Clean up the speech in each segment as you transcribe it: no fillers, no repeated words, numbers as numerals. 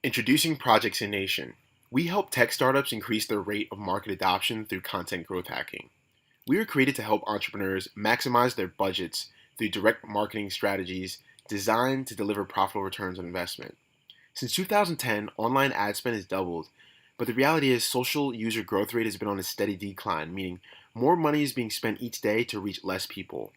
Introducing Project SiNatioN. We help tech startups increase their rate of market adoption through content growth hacking. We are created to help entrepreneurs maximize their budgets through direct marketing strategies designed to deliver profitable returns on investment. Since 2010, online ad spend has doubled, but the reality is social user growth rate has been on a steady decline, meaning more money is being spent each day to reach less people.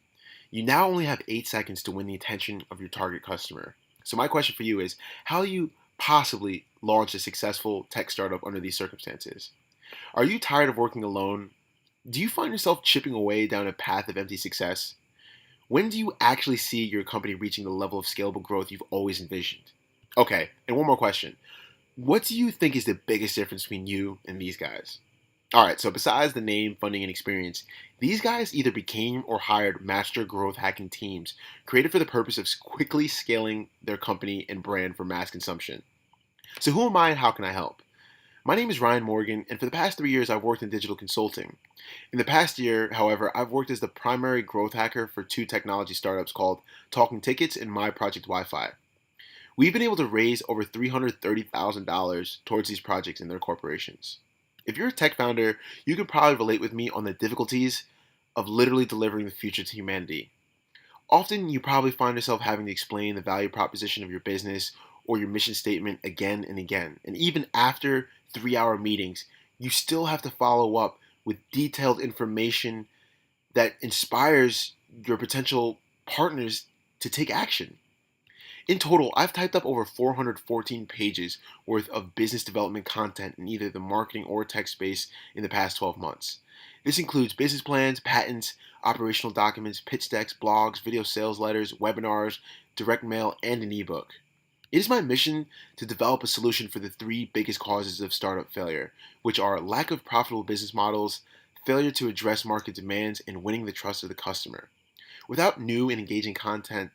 You now only have 8 seconds to win the attention of your target customer. So my question for you is, how do you possibly launch a successful tech startup under these circumstances? Are you tired of working alone? Do you find yourself chipping away down a path of empty success? When do you actually see your company reaching the level of scalable growth you've always envisioned? Okay, and one more question. What do you think is the biggest difference between you and these guys? All right, so besides the name, funding, and experience, these guys either became or hired master growth hacking teams created for the purpose of quickly scaling their company and brand for mass consumption. So, who am I and how can I help? My name is Ryan Morgan, and for the past 3 years, I've worked in digital consulting. In the past year, however, I've worked as the primary growth hacker for two technology startups called Talking Tickets and My Project Wi Fi. We've been able to raise over $330,000 towards these projects in their corporations. If you're a tech founder, you can probably relate with me on the difficulties of literally delivering the future to humanity. Often, you probably find yourself having to explain the value proposition of your business or your mission statement again and again. And even after 3 hour meetings, you still have to follow up with detailed information that inspires your potential partners to take action. In total, I've typed up over 414 pages worth of business development content in either the marketing or tech space in the past 12 months. This includes business plans, patents, operational documents, pitch decks, blogs, video sales letters, webinars, direct mail, and an ebook. It is my mission to develop a solution for the three biggest causes of startup failure, which are lack of profitable business models, failure to address market demands, and winning the trust of the customer. Without new and engaging content,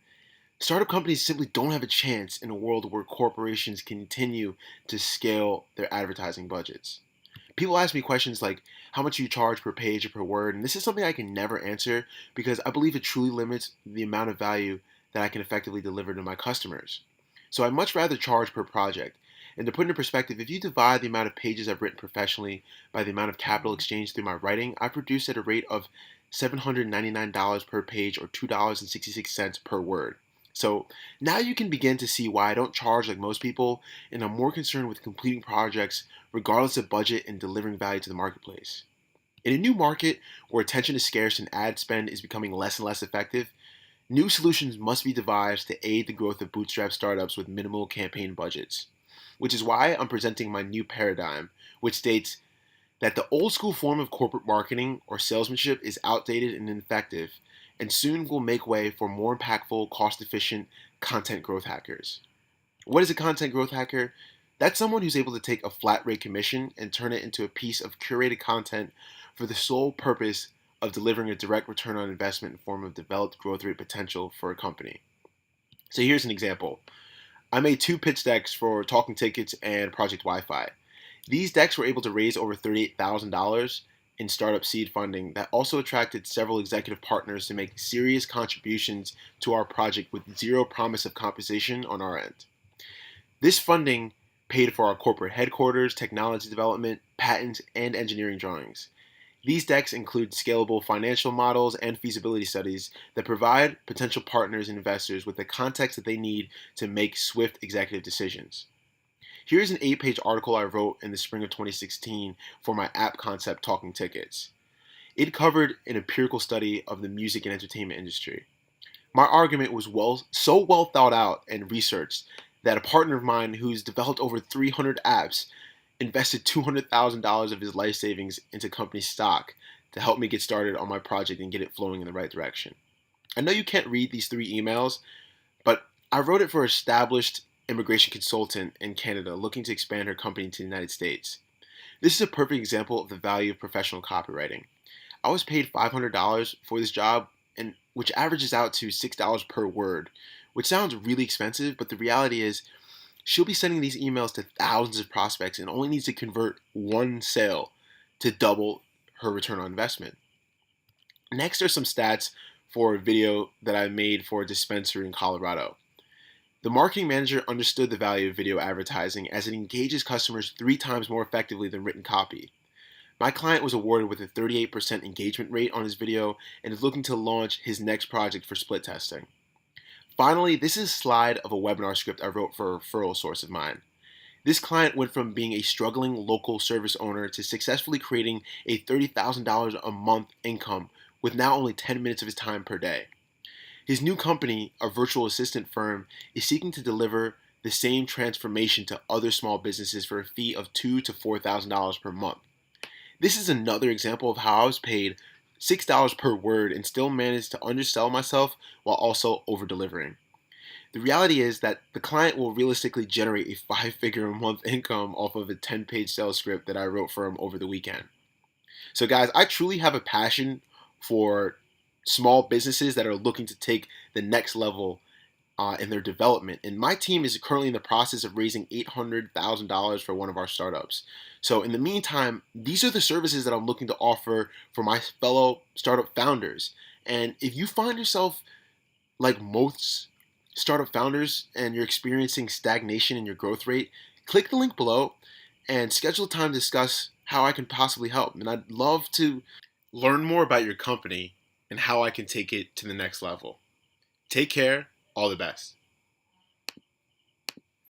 startup companies simply don't have a chance in a world where corporations continue to scale their advertising budgets. People ask me questions like how much you charge per page or per word, and this is something I can never answer because I believe it truly limits the amount of value that I can effectively deliver to my customers. So I'd much rather charge per project. And to put into perspective, if you divide the amount of pages I've written professionally by the amount of capital exchanged through my writing, I produce at a rate of $799 per page or $2.66 per word. So now you can begin to see why I don't charge like most people, and I'm more concerned with completing projects regardless of budget and delivering value to the marketplace. In a new market where attention is scarce and ad spend is becoming less and less effective, new solutions must be devised to aid the growth of bootstrap startups with minimal campaign budgets. Which is why I'm presenting my new paradigm, which states that the old school form of corporate marketing or salesmanship is outdated and ineffective, and soon will make way for more impactful, cost efficient content growth hackers. What is a content growth hacker? That's someone who's able to take a flat rate commission and turn it into a piece of curated content for the sole purpose of delivering a direct return on investment in form of developed growth rate potential for a company. So here's an example. I made two pitch decks for Talking Tickets and Project Wi Fi. These decks were able to raise over $38,000 in startup seed funding that also attracted several executive partners to make serious contributions to our project with zero promise of compensation on our end. This funding paid for our corporate headquarters, technology development, patents, and engineering drawings. These decks include scalable financial models and feasibility studies that provide potential partners and investors with the context that they need to make swift executive decisions. Here's an 8 page article I wrote in the spring of 2016 for my app concept Talking Tickets. It covered an empirical study of the music and entertainment industry. My argument was so well thought out and researched that a partner of mine who's developed over 300 apps invested $200,000 of his life savings into company stock to help me get started on my project and get it flowing in the right direction. I know you can't read these 3 emails, but I wrote it for an established immigration consultant in Canada looking to expand her company to the United States. This is a perfect example of the value of professional copywriting. I was paid $500 for this job, and which averages out to $6 per word, which sounds really expensive, but the reality is she'll be sending these emails to thousands of prospects and only needs to convert one sale to double her return on investment. Next are some stats for a video that I made for a dispensary in Colorado. The marketing manager understood the value of video advertising as it engages customers 3 times more effectively than written copy. My client was awarded with a 38% engagement rate on his video and is looking to launch his next project for split testing. Finally, this is a slide of a webinar script I wrote for a referral source of mine. This client went from being a struggling local service owner to successfully creating a $30,000 a month income with now only 10 minutes of his time per day. His new company, a virtual assistant firm, is seeking to deliver the same transformation to other small businesses for a fee of $2,000 to $4,000 per month. This is another example of how I was paid $6 per word and still managed to undersell myself while also over delivering. The reality is that the client will realistically generate a 5-figure a month income off of a 10-page sales script that I wrote for him over the weekend. So, guys, I truly have a passion for small businesses that are looking to take the next level in their development. And my team is currently in the process of raising $800,000 for one of our startups. So, in the meantime, these are the services that I'm looking to offer for my fellow startup founders. And if you find yourself like most startup founders and you're experiencing stagnation in your growth rate, click the link below and schedule a time to discuss how I can possibly help. And I'd love to learn more about your company and how I can take it to the next level. Take care. All the best.